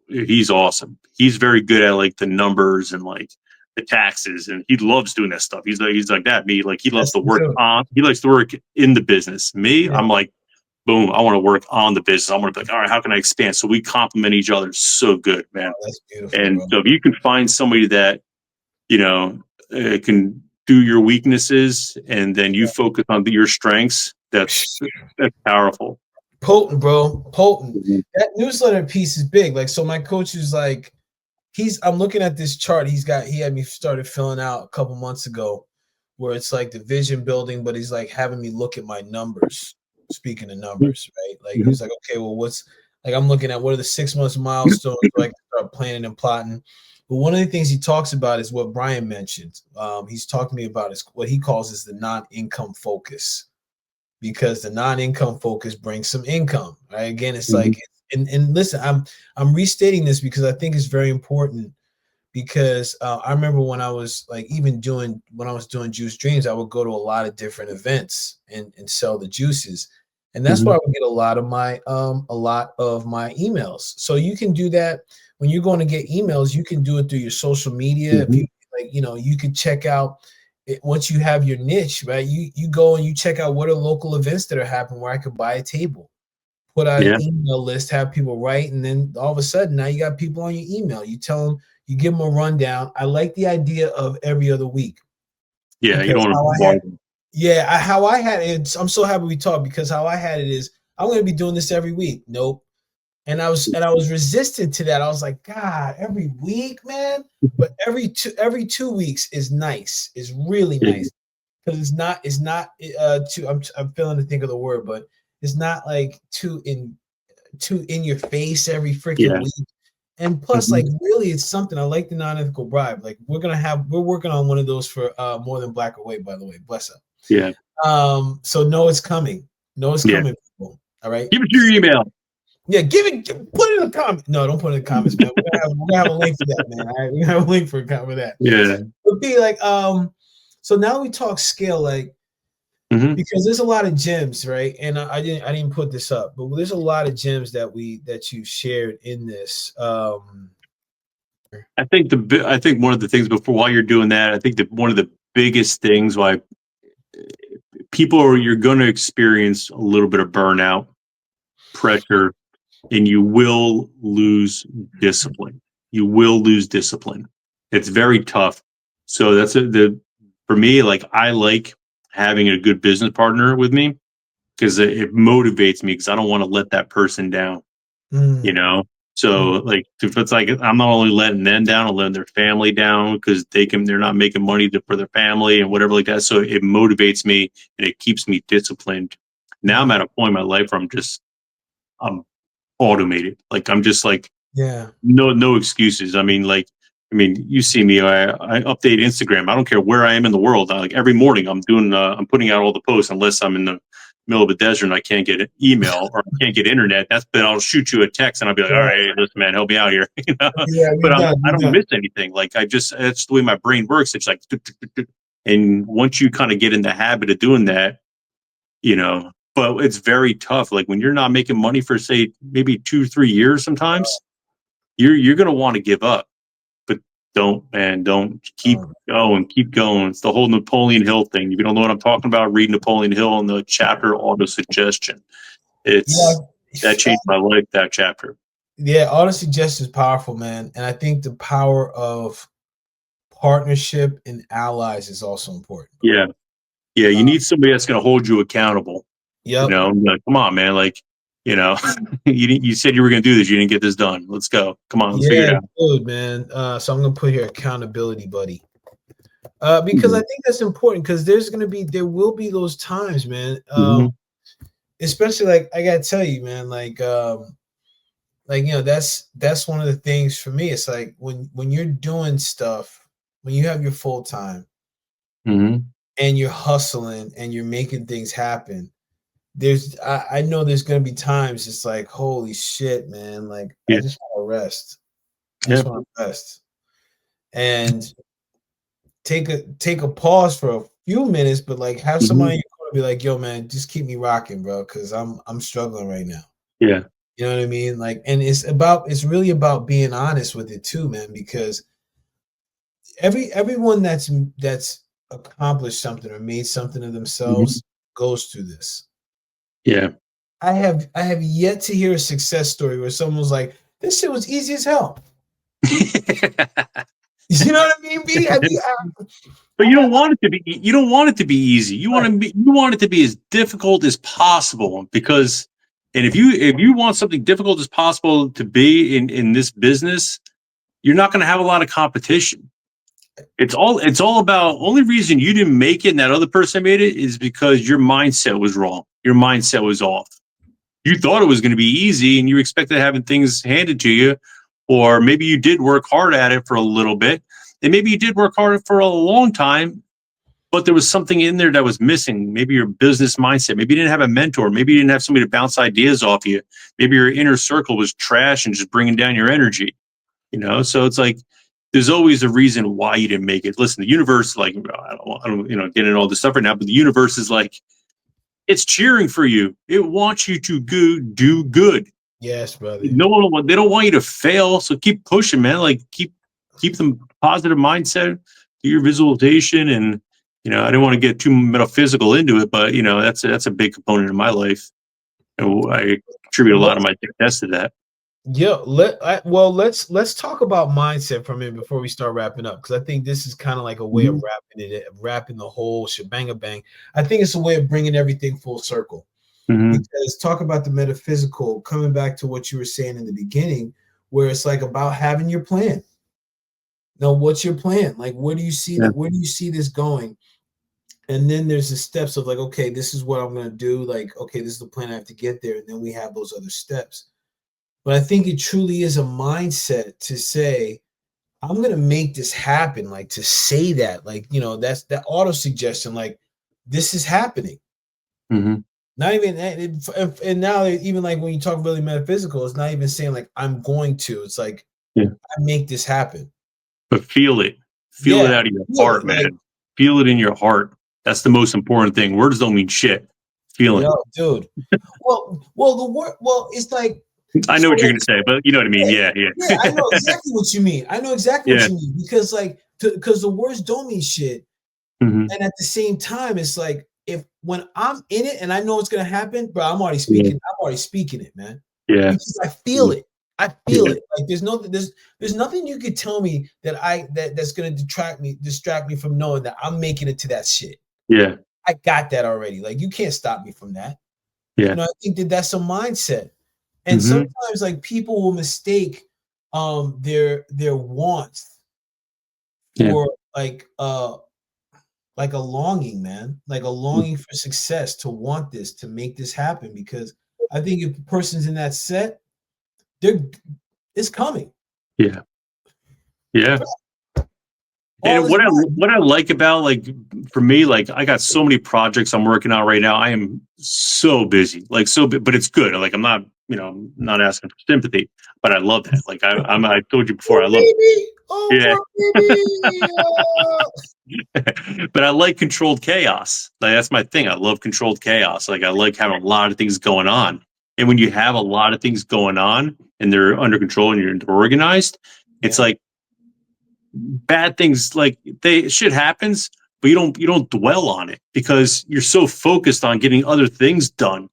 He's awesome. He's very good at the numbers and the taxes, and he loves doing that stuff. He's like that. Me, he loves to work he likes to work in the business. Me, I'm boom, I want to work on the business. I want to be all right, how can I expand? So we complement each other so good, man. That's beautiful. And bro. so if you can find somebody that, can do your weaknesses, and then you focus on your strengths, that's powerful. Potent, bro. Potent. That newsletter piece is big. So my coach is I'm looking at this chart he had me started filling out a couple months ago, where it's the vision building, but he's having me look at my numbers. Speaking of numbers, right? He's okay, well, what's I'm looking at what are the 6 months milestones so I can start planning and plotting. But one of the things he talks about is what Brian mentioned. He's talking to me about is what he calls is the non-income focus, because the non-income focus brings some income, right? Again, it's and listen, I'm restating this because I think it's very important. Because I remember when I was doing Juice Dreams, I would go to a lot of different events and sell the juices, and that's where I would get a lot of my emails. So you can do that when you're going to get emails. You can do it through your social media. If you you can check out once you have your niche, right? You go and you check out what are local events that are happening where I could buy a table. Put out an email list, have people write, and then all of a sudden now you got people on your email. You tell them. You give them a rundown. I like the idea of every other week. Yeah, you don't want to Yeah, how I had it, I'm so happy we talked, because how I had it is I'm going to be doing this every week. Nope. And I was resistant to that. I was like, God, every week, man. But every 2 weeks is nice. Is really Yeah, nice, because it's not too. I'm failing to think of the word, but it's not like too in your face every freaking yeah, week. And plus, hmm like, really, it's something. I like the non-ethical bribe. Like, we're working on one of those for More Than Black or White, by the way. Bless up. yeah, So know it's coming. Know it's yeah. coming, people. All right. Give it to your email. Yeah, put it in the comment. No, don't put it in the comments, man. We're gonna have a link for that, man. All right, we're gonna have a link for that. Yeah. But be like, so now we talk scale, like, hmm because there's a lot of gems, right? And I didn't put this up, but there's a lot of gems that you shared in this. I think one of the things before while you're doing that, I think that one of the biggest things why you're going to experience a little bit of burnout, pressure, and you will lose discipline. You will lose discipline. It's very tough. So for me, like I like having a good business partner with me because it motivates me because I don't want to let that person down, you Mm, know? So mm, like if it's like I'm not only letting them down, I'm letting their family down because they're not making money for their family and whatever like that. So it motivates me and it keeps me disciplined. Now I'm mm, at a point in my life where I'm automated. Like I'm just like yeah. no excuses. I mean, you see me. I update Instagram. I don't care where I am in the world. Like every morning, I'm putting out all the posts unless I'm in the middle of a desert and I can't get an email or I can't get internet. Then I'll shoot you a text and I'll be like, all Yeah, right, hey, listen, man, help me out here. You know. yeah, But we done, I we don't done. miss anything. Like that's the way my brain works. It's like, tuk, tuk, tuk, tuk. And once you kind of get in the habit of doing that, you know. But it's very tough. Like when you're not making money for say maybe 2 3 years, sometimes you're gonna want to give up, but don't, man, don't Um, keep going. It's the whole Napoleon Hill thing. If you don't know what I'm talking about, read Napoleon Hill in the chapter auto suggestion. yeah, That changed my life. That chapter. yeah. Auto suggestion is powerful, man, and I think the power of partnership and allies is also important, bro. Yeah, yeah. Uh, You need somebody that's gonna hold you accountable. You yep. know, like, come on, man. Like, you know, you said you were gonna do this. You didn't get this done. Let's go. Come on, let's figure Yeah, it out. good, man. So I'm gonna put here accountability buddy. Because I Mhm. think that's important, because there will be those times, man. Mhm. Especially, like, I gotta tell you, man, like, that's one of the things for me. It's like when you're doing stuff, when you have your full time Mhm. and you're hustling and you're making things happen. I know there's gonna be times it's like, holy shit, man. Like, I Yeah. just want to rest. I Yeah. just want to rest. And take a pause for a few minutes, but like have Mhm. somebody in your corner be like, yo, man, just keep me rocking, bro, because I'm struggling right now. Yeah. You know what I mean? Like, and it's really about being honest with it too, man, because everyone that's accomplished something or made something of Mhm. themselves goes through this. Yeah. I have yet to hear a success story where someone was like, this shit was easy as hell. You know what I mean, B? Have you But I, you don't want it to be easy. right. You want it to be as difficult as possible because and if you want something difficult as possible to be in this business, you're not going to have a lot of competition. It's all about only reason you didn't make it and that other person made it is because your mindset was wrong. Your mindset was off. You thought it was going to be easy and you expected having things handed to you, or maybe you did work hard at it for a little bit, and maybe you did work hard for a long time, but there was something in there that was missing. Maybe your business mindset. Maybe you didn't have a mentor. Maybe you didn't have somebody to bounce ideas off you. Maybe your inner circle was trash and just bringing down your energy. You know, so it's like there's always a reason why you didn't make it. Listen, the universe, like I don't get into all this stuff right now, but the universe is like it's cheering for you. It wants you to do good. Yes, brother. No one they don't want you to fail, so keep pushing, man. Like keep them positive mindset, do your visualization, and I didn't want to get too metaphysical into it, but that's a big component of my life, and I contribute a lot of What's my success to that. Yeah, let's talk about mindset for a minute before we start wrapping up, because I think this is kind of like a way of Mhm. wrapping the whole shebang bang. I think it's a way of bringing everything full circle, Mhm. because talk about the metaphysical, coming back to what you were saying in the beginning, where it's like about having your plan. Now, what's your plan? Like, where do you see Yeah. that? Where do you see this going? And then there's the steps of like, okay, this is what I'm going to do. Like, okay, this is the plan I have to get there. And then we have those other steps. But I think it truly is a mindset to say, I'm going to make this happen. Like to say that, like, that's that auto suggestion, like this is happening. Mhm. Not even, and now even like when you talk really metaphysical, it's not even saying like, I'm going to, it's like, Yeah. I make this happen. But feel it. Feel it Yeah. out of your Feel heart, it. Like, man. Feel it in your heart. That's the most important thing. Words don't mean shit. Feeling. yo, dude. The word, it's like, I know so what you're like, gonna say, but you know what I mean. yeah, Yeah, yeah, I know yeah. exactly what you mean. I know exactly what Yeah. you mean, because like, because the words don't mean shit. Mhm. And at the same time, it's like, if when I'm in it and I know it's gonna happen, bro, Yeah. I'm already speaking it, man. Yeah. Because I feel Mhm. it. I feel Yeah. it. Like there's nothing you could tell me that's gonna distract me from knowing that I'm making it to that shit. Yeah. I got that already. Like you can't stop me from that. Yeah. I think that's a mindset. And Mhm. sometimes like people will mistake their wants Yeah. for like a longing, man, like a longing for success, to want this, to make this happen. Because I think if a person's in that set, they're it's coming. Yeah. Yeah. All And is mine. what I like about, like, for me, like I got so many projects I'm working on right now. I am so busy, like but it's good. Like I'm not, I'm not asking for sympathy, but I love that. Like I told you before, Oh I love, baby, oh yeah. poor baby. But I like controlled chaos. Like that's my thing. I love controlled chaos. Like I like having a lot of things going on. And when you have a lot of things going on and they're under control and they're organized, it's Yeah, like bad things, like shit happens, but you don't dwell on it because you're so focused on getting other things done.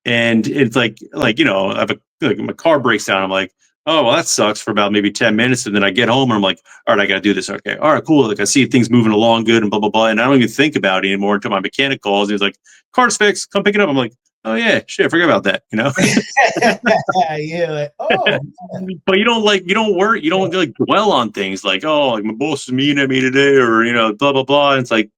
And it's like I have like my car breaks down. I'm like, oh well, that sucks for about maybe 10 minutes, and then I get home and I'm like, all right, I gotta do this. Okay, all right, cool. Like I see things moving along good and blah blah blah, and I don't even think about it anymore until my mechanic calls and he's like, car's fixed, come pick it up. I'm like, oh yeah, shit, I forgot about that. yeah, like oh But you don't worry, you don't like dwell on things like, oh, like my boss is mean at me today, or blah blah blah. And it's like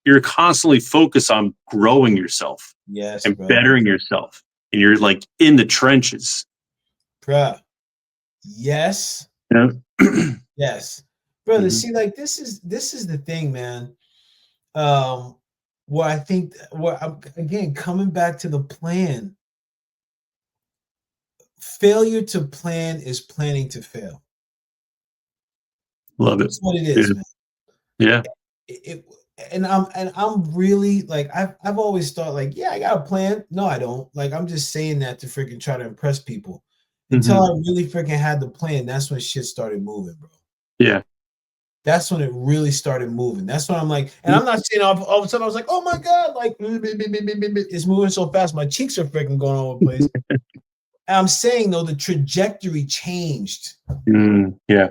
you're constantly focused on growing yourself yes, and brother, bettering yourself, and you're like in the trenches. bruh. Yes, You yes, brother. Mhm. See, like this is the thing, man. Um, where I think where I'm again coming back to the plan. Failure to plan is planning to fail. Love it. That's what it Yeah. is, man. Yeah. It, and I'm really like I've always thought like, yeah, I got a plan. No, I don't. Like I'm just saying that to freaking try to impress people. Until I Hmm. really freaking had the plan, that's when shit started moving, bro. Yeah. That's when it really started moving. That's when I'm like, and I'm not saying all of a sudden I was like, oh my god, like it's moving so fast, my cheeks are freaking going all over the place. And I'm saying though, the trajectory changed. Yeah.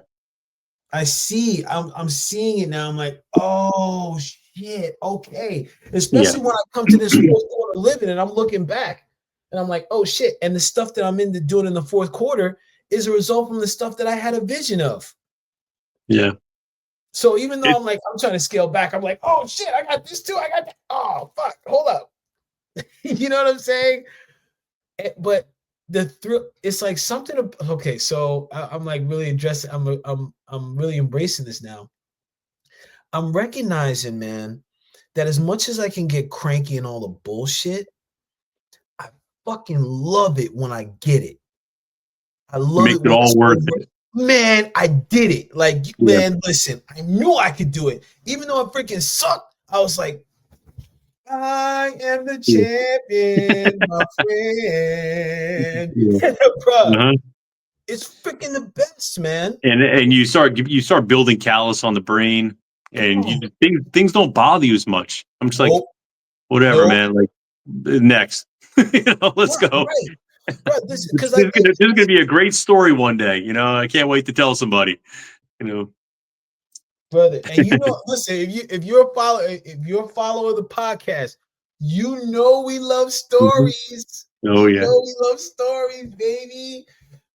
I'm seeing it now. I'm like, oh shit, okay. Yeah. Especially when I come to this fourth quarter living and I'm looking back and I'm like, oh shit. And the stuff that I'm into doing in the fourth quarter is a result from the stuff that I had a vision of. Yeah. So even though It, I'm trying to scale back, I'm like, oh shit, I got this too. I got that. Oh fuck, hold up. You know what I'm saying? But the thrill, it's like something. Okay, so I'm like really addressing. I'm really embracing this now. I'm recognizing, man, that as much as I can get cranky and all the bullshit, I fucking love it when I get it. I love makes it it when all it's worth over. it. Man, I did it. Like, Yeah. man, listen, I knew I could do it. Even though I freaking sucked, I was like, I am the Yeah. champion, my friend. Yeah. Bruh, Uh-huh. it's freaking the best, man. And you start building callus on the brain, and Oh, things don't bother you as much. I'm just like, nope, whatever, nope. man. Like next, let's Right, go. right. bro. This This because is gonna be a great story one day. You know, I can't wait to tell somebody. You know, brother. And you know, listen, if you're a follower of the podcast, you know we love Mhm. stories. Oh You yeah. know we love stories, baby.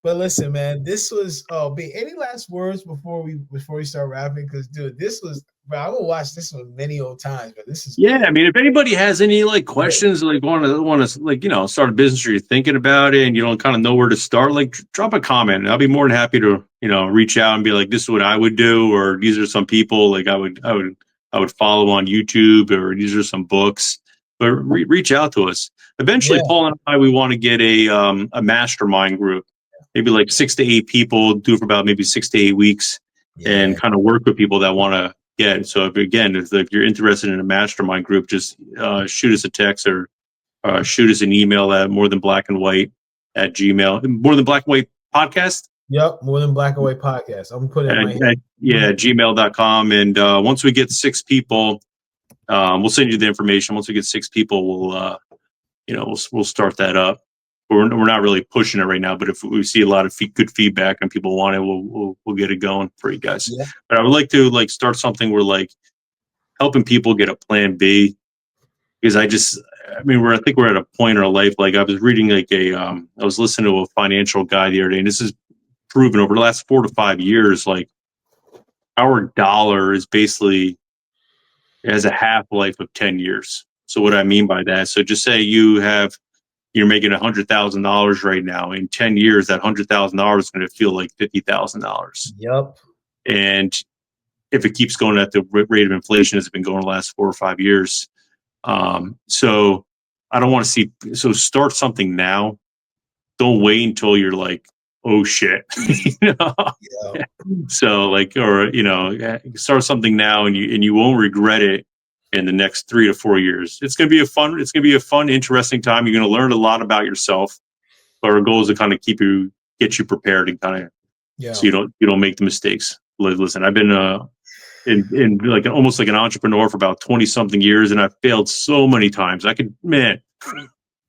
But listen, man, this was any last words before we start rapping? Because dude, this was bro, I'm gonna watch this one many old times, but this is Yeah, I mean, if anybody has any like great. questions, like want to like start a business, or you're thinking about it, and you don't kind of know where to start, like drop a comment. I'll be more than happy to reach out and be like, this is what I would do, or these are some people like I would follow on YouTube, or these are some books. But reach out to us. Eventually, Yeah, Paul and I, we want to get a mastermind group, maybe like 6 to 8 people, do it for about maybe 6 to 8 weeks, and yeah, kind of work with people that want to. Yeah. So if you're interested in a mastermind group, just shoot us a text or shoot us an email at more than black and white at Gmail. More than black and white podcast yep. More than black and white podcast. I'm putting it at, right here. yeah, gmail.com. And once we get 6 people, we'll send you the information. Once we get 6 people, we'll start that up. We're not really pushing it right now, but if we see a lot of good feedback and people want it, we'll get it going for you guys. Yeah, But I would like to like start something where like helping people get a plan B, because I mean, I think we're at a point in our life. Like I was reading like I was listening to a financial guy the other day, and this is proven over the last 4 to 5 years. Like our dollar is basically it has a half life of 10 years. So what I mean by that, so just say you're making $100,000 right now. In 10 years, that $100,000 is going to feel like $50,000. yep. And if it keeps going at the rate of inflation as it's been going the last 4 or 5 years, so I don't want to see. So start something now. Don't wait until you're like, oh shit. you know? Yeah. So like, or start something now, and you won't regret it in the next 3 to 4 years. It's gonna be a fun, interesting time. You're gonna learn a lot about yourself. But our goal is to kind of get you prepared, and kind of so Yeah. you don't make the mistakes. Listen, I've been in like almost like an entrepreneur for about 20 something years, and I've failed so many times. I can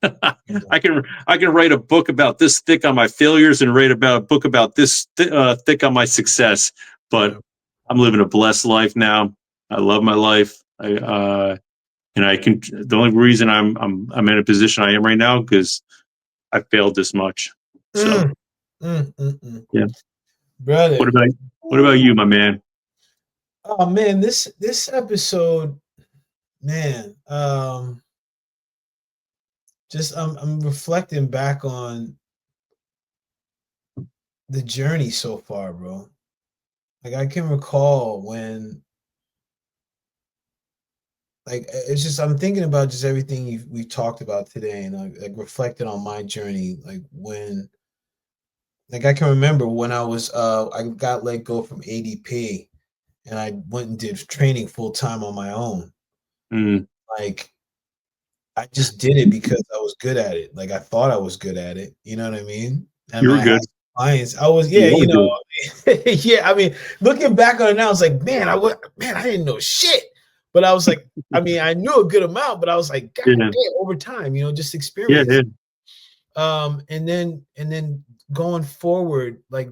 write a book about this thick on my failures, and write about a book about this thick on my success. But I'm living a blessed life now. I love my life. And I can. The only reason I'm in a position I am right now because I failed this much. So Mm, yeah. brother. What about you, my man? Oh man, this episode, man. Just I'm reflecting back on the journey so far, bro. Like I can recall when, like it's just I'm thinking about just everything we talked about today, and like reflecting on my journey, like when, like I can remember when I got let go from ADP, and I went and did training full time on my own. Mm, Like I just did it because I was good at it. Like I thought I was good at it. You know what I mean? And you when were I had good. clients, I was, yeah, You you are know, good. yeah. I mean, looking back on it now, it's like, man, I didn't know shit. But I was like, I mean, I knew a good amount, but I was like, God Yeah. damn, over time, just Yeah. experience. Yeah. And then going forward, like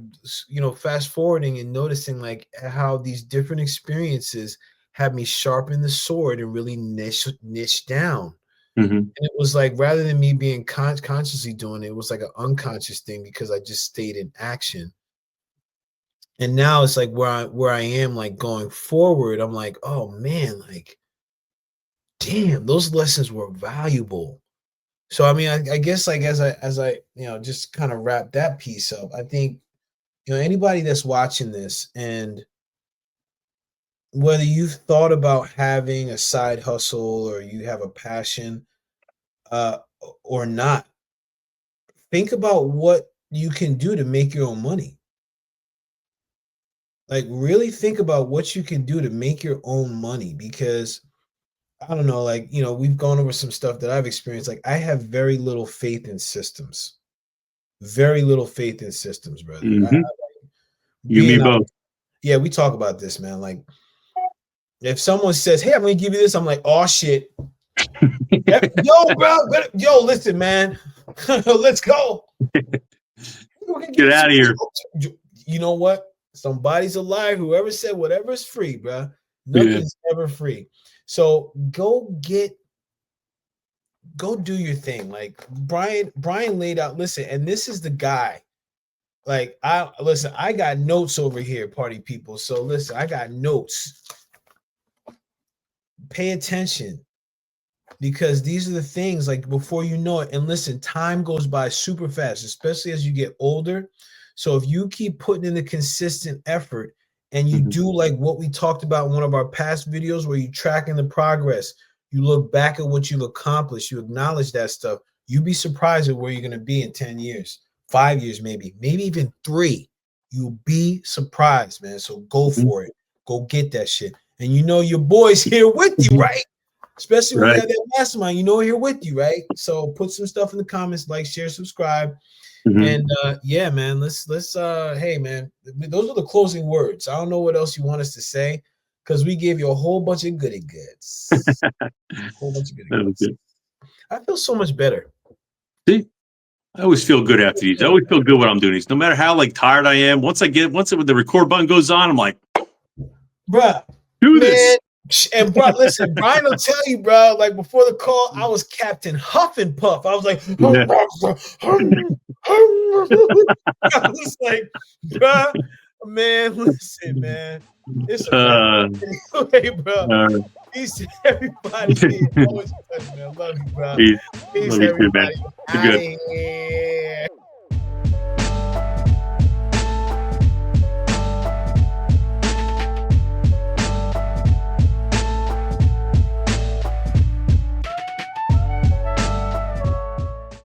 fast forwarding and noticing like how these different experiences have me sharpen the sword and really niche down. Hmm. And it was like rather than me being consciously doing it, it was like an unconscious thing because I just stayed in action. And now it's like where I am like going forward, I'm like, oh man, like damn, those lessons were valuable. So I mean, I guess like as I just kind of wrap that piece up, I think anybody that's watching this, and whether you've thought about having a side hustle or you have a passion uh or not, think about what you can do to make your own money. Like really think about what you can do to make your own money, because I don't know, like, we've gone over some stuff that I've experienced. Like I have very little faith in systems. Very little faith in systems, brother. Hmm. You, me Being both. Yeah, we talk about this, man. Like if someone says, "Hey, I'm going to give you this," I'm like, "Oh shit." Yo, bro. Yo, listen, man. Let's go. Get out of here. You know what? Somebody's a liar. Whoever said whatever's free, bro. Nothing's ever free. So go do your thing. Like Brian laid out. Listen, and this is the guy. Like I got notes over here, party people. So listen, I got notes. Pay attention. Because these are the things like before you know it. And listen, time goes by super fast, especially as you get older. So if you keep putting in the consistent effort and you do like what we talked about in one of our past videos where you tracking the progress, you look back at what you've accomplished, you acknowledge that stuff, you'd be surprised at where you're going to be in 10 years, 5 years, maybe even 3. You'll be surprised, man. So go for it. Go get that shit. And you know your boy's here with you, right? Especially when you have that mastermind, you know we're here with you, right? So put some stuff in the comments, like, share, subscribe. And yeah, man, let's hey man, those are the closing words. I don't know what else you want us to say because we gave you a whole bunch of goody goods. A whole bunch of goody goods. I feel so much better. See, I always feel good after these. I always feel good when I'm doing these. No matter how like tired I am, once the record button goes on, I'm like, bruh, do this. And bro, listen, Brian will tell you, bro. Like before the call, I was Captain Huff and Puff. I was like, I was like, bro, man, listen, man. It's hey, bro. Peace, everybody. Always a pleasure, man. Love you, bro. Peace, everybody. Good.